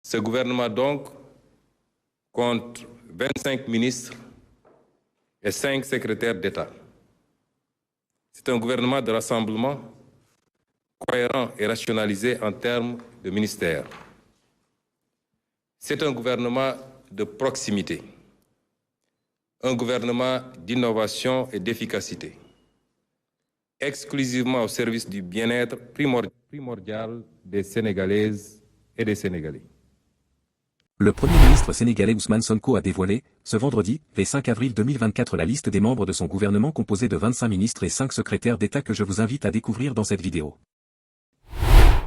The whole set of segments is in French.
Ce gouvernement donc compte 25 ministres et 5 secrétaires d'État. C'est un gouvernement de rassemblement cohérent et rationalisé en termes de ministères. C'est un gouvernement de proximité, un gouvernement d'innovation et d'efficacité, exclusivement au service du bien-être primordial des Sénégalaises et des Sénégalais. Le Premier ministre sénégalais Ousmane Sonko a dévoilé, ce vendredi, le 5 avril 2024, la liste des membres de son gouvernement composé de 25 ministres et 5 secrétaires d'État que je vous invite à découvrir dans cette vidéo.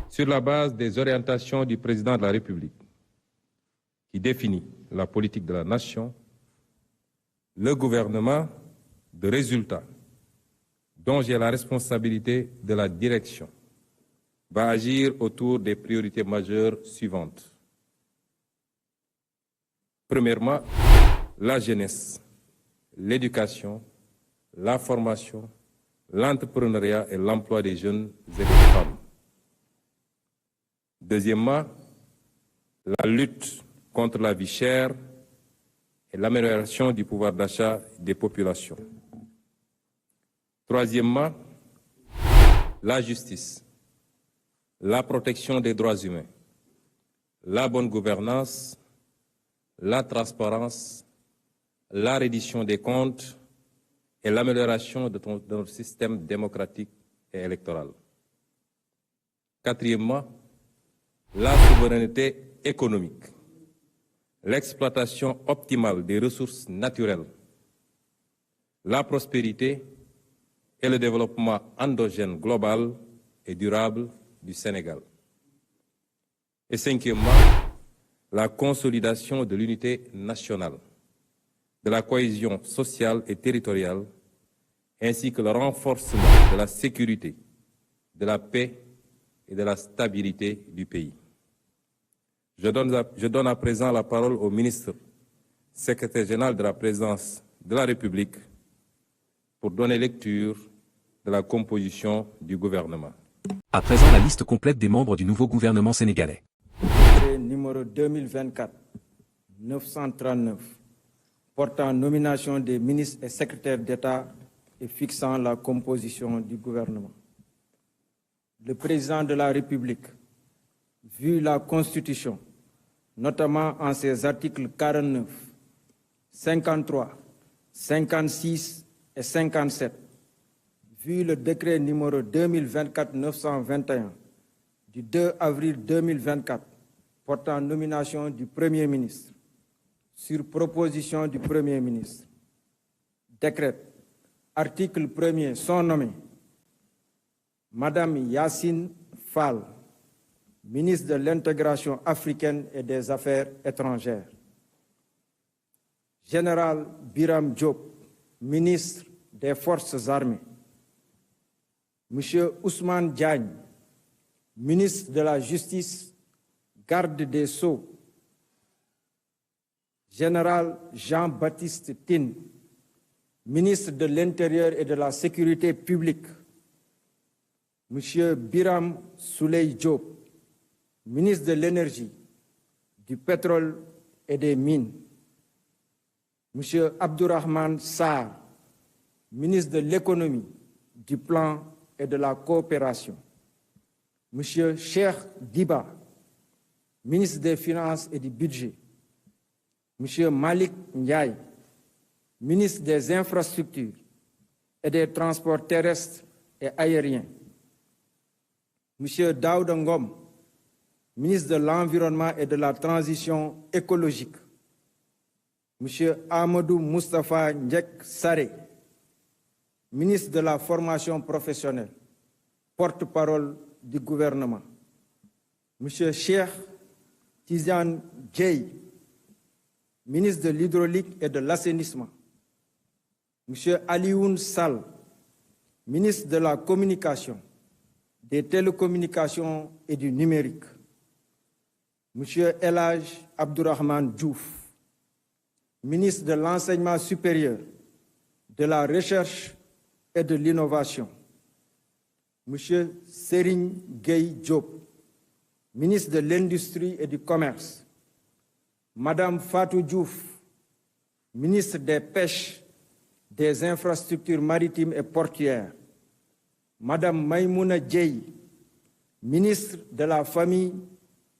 Sur la base des orientations du président de la République, qui définit la politique de la nation, le gouvernement de résultats, dont j'ai la responsabilité de la direction, va agir autour des priorités majeures suivantes. Premièrement, la jeunesse, l'éducation, la formation, l'entrepreneuriat et l'emploi des jeunes et des femmes. Deuxièmement, la lutte contre la vie chère et l'amélioration du pouvoir d'achat des populations. Troisièmement, la justice, la protection des droits humains, la bonne gouvernance, la transparence, la reddition des comptes et l'amélioration de notre système démocratique et électoral. Quatrièmement, la souveraineté économique, l'exploitation optimale des ressources naturelles, la prospérité et le développement endogène global et durable du Sénégal. Et cinquièmement, la consolidation de l'unité nationale, de la cohésion sociale et territoriale, ainsi que le renforcement de la sécurité, de la paix et de la stabilité du pays. Je donne à présent la parole au ministre, secrétaire général de la présidence de la République, pour donner lecture de la composition du gouvernement. À présent, la liste complète des membres du nouveau gouvernement sénégalais. Numéro 2024-939, portant nomination des ministres et secrétaires d'État et fixant la composition du gouvernement. Le président de la République, vu la Constitution, notamment en ses articles 49, 53, 56 et 57, vu le décret numéro 2024-921 du 2 avril 2024 portant nomination du Premier ministre, sur proposition du Premier ministre, décrète, article 1er, sont nommés Madame Yacine Fall, ministre de l'Intégration africaine et des Affaires étrangères. Général Biram Diop, ministre des Forces armées. Monsieur Ousmane Diagne, ministre de la Justice, garde des Sceaux. Général Jean-Baptiste Tine, ministre de l'Intérieur et de la Sécurité publique. Monsieur Biram Souley Diop, ministre de l'Énergie, du Pétrole et des Mines. Monsieur Abdourahmane Sarr, ministre de l'Économie, du Plan et de la Coopération. Monsieur Cheikh Diba, ministre des Finances et du Budget. Monsieur Malik Ndiaye, ministre des Infrastructures et des Transports terrestres et aériens. Monsieur Daouda Ngom, ministre de l'Environnement et de la Transition écologique. Monsieur Amadou Moustapha Ndjek Saré, ministre de la Formation professionnelle, porte-parole du gouvernement. Monsieur Cheikh Tidiane Dièye, ministre de l'Hydraulique et de l'Assainissement. Monsieur Alioune Sall, ministre de la Communication, des Télécommunications et du Numérique. Monsieur El Hadj Abdourahmane Diouf, ministre de l'Enseignement supérieur, de la Recherche et de l'Innovation. Monsieur Serigne Gueye Diop, ministre de l'Industrie et du Commerce. Madame Fatou Diouf, ministre des Pêches, des Infrastructures maritimes et portuaires, Madame Maïmouna Dièye, ministre de la Famille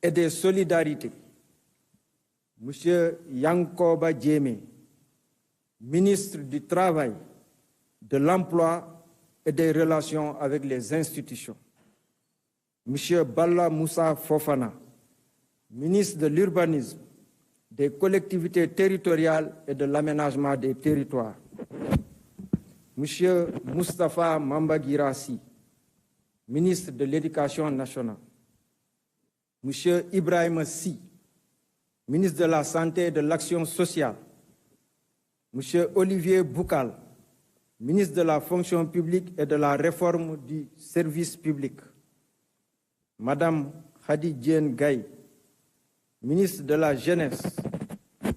et des Solidarités, Monsieur Yankoba Diémé, ministre du Travail, de l'Emploi et des Relations avec les institutions, Monsieur Balla Moussa Fofana, ministre de l'Urbanisme, des collectivités territoriales et de l'aménagement des territoires, Monsieur Moustapha Mamba Guirassy, ministre de l'Éducation nationale, Monsieur Ibrahima Sy, ministre de la Santé et de l'Action sociale, Monsieur Olivier Boukal, ministre de la Fonction publique et de la Réforme du service public, Madame Khady Diène Gaye, ministre de la Jeunesse,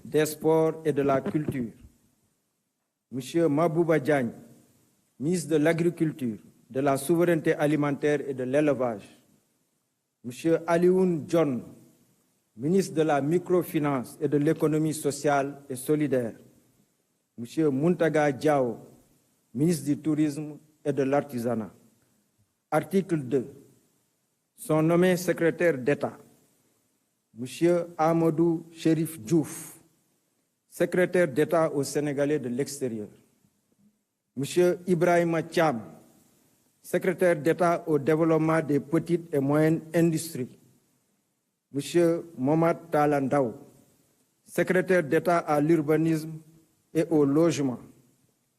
des Sports et de la Culture, Monsieur Mabouba Diagne, ministre de l'Agriculture, de la Souveraineté alimentaire et de l'Élevage, Monsieur Alioune John, ministre de la Microfinance et de l'Économie sociale et solidaire, Monsieur Muntaga Diao, ministre du Tourisme et de l'Artisanat. Article 2. Sont nommés secrétaires d'État Monsieur Amadou Chérif Diouf, secrétaire d'État aux Sénégalais de l'extérieur. Monsieur Ibrahima Thiam, secrétaire d'État au développement des petites et moyennes industries. Monsieur Momad Talandaou, secrétaire d'État à l'urbanisme et au logement.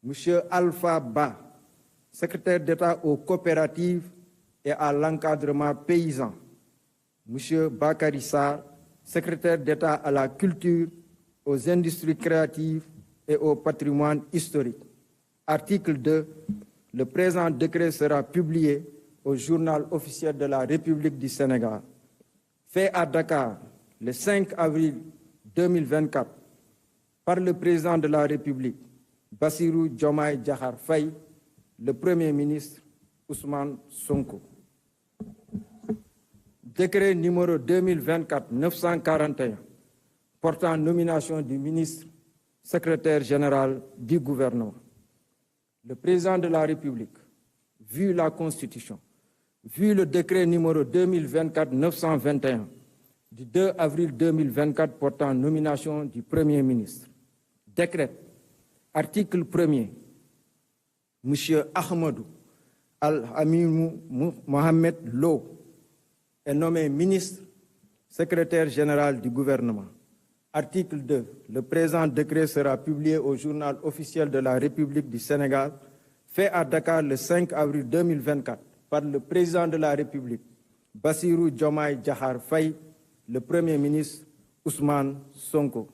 Monsieur Alpha Ba, secrétaire d'État aux coopératives et à l'encadrement paysan. Monsieur Bakary Sarr, secrétaire d'État à la culture, aux industries créatives et au patrimoine historique. Article 2. Le présent décret sera publié au journal officiel de la République du Sénégal. Fait à Dakar le 5 avril 2024 par le président de la République, Bassirou Diomaye Diakhar Faye, le Premier ministre Ousmane Sonko. Décret numéro 2024-941 portant nomination du ministre secrétaire général du gouvernement. Le président de la République, vu la Constitution, vu le décret numéro 2024-921 du 2 avril 2024 portant nomination du Premier ministre, décrète, article 1er, M. Ahmadou Al-Amimou Mohamed Lo est nommé ministre secrétaire général du gouvernement. Article 2. Le présent décret sera publié au journal officiel de la République du Sénégal, fait à Dakar le 5 avril 2024 par le président de la République, Bassirou Diomaye Diakhar Faye, le Premier ministre Ousmane Sonko.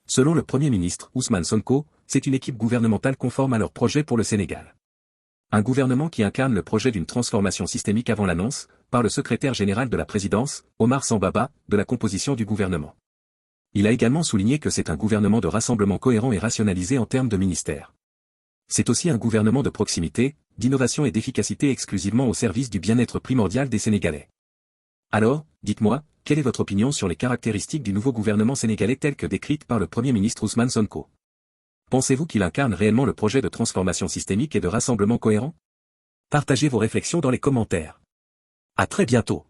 Selon le Premier ministre Ousmane Sonko, c'est une équipe gouvernementale conforme à leur projet pour le Sénégal. Un gouvernement qui incarne le projet d'une transformation systémique avant l'annonce, par le secrétaire général de la présidence, Omar Sambaba, de la composition du gouvernement. Il a également souligné que c'est un gouvernement de rassemblement cohérent et rationalisé en termes de ministères. C'est aussi un gouvernement de proximité, d'innovation et d'efficacité exclusivement au service du bien-être primordial des Sénégalais. Alors, dites-moi, quelle est votre opinion sur les caractéristiques du nouveau gouvernement sénégalais telles que décrites par le Premier ministre Ousmane Sonko? Pensez-vous qu'il incarne réellement le projet de transformation systémique et de rassemblement cohérent? Partagez vos réflexions dans les commentaires. À très bientôt.